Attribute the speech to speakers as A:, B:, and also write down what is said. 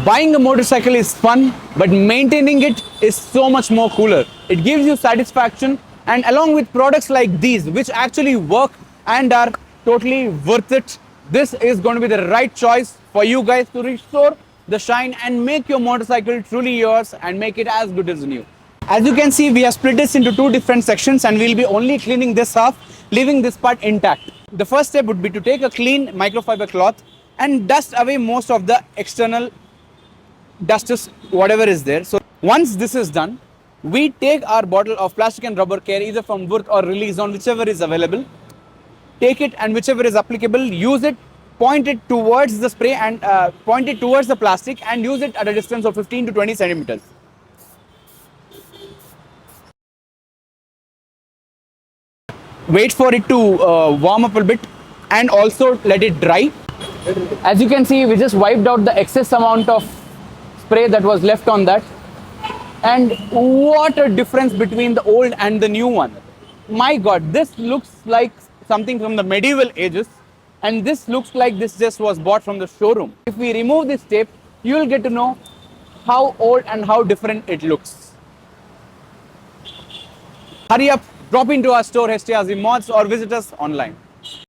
A: Buying a motorcycle is fun, but maintaining it is so much more cooler. It gives you satisfaction, and along with products like these, which actually work and are totally worth it, this is going to be the right choice for you guys to restore the shine and make your motorcycle truly yours and make it as good as new. As you can see, we have split this into two different sections and we'll be only cleaning this half, leaving this part intact. The first step would be to take a clean microfiber cloth and dust away most of the external dust, whatever is there. So once this is done, we take our bottle of plastic and rubber care, either from Worth or Release on, whichever is available. Take it and whichever is applicable, use it, point it towards the spray and point it towards the plastic and use it at a distance of 15 to 20 centimeters. Wait for it to warm up a bit and also let it dry. As you can see, we just wiped out the excess amount of spray that was left on that, and what a difference between the old and the new one. My god, this looks like something from the medieval ages, and this looks like this just was bought from the showroom. If we remove this tape, you will get to know how old and how different it looks. Hurry up, drop into our store HTRZMODZ or visit us online.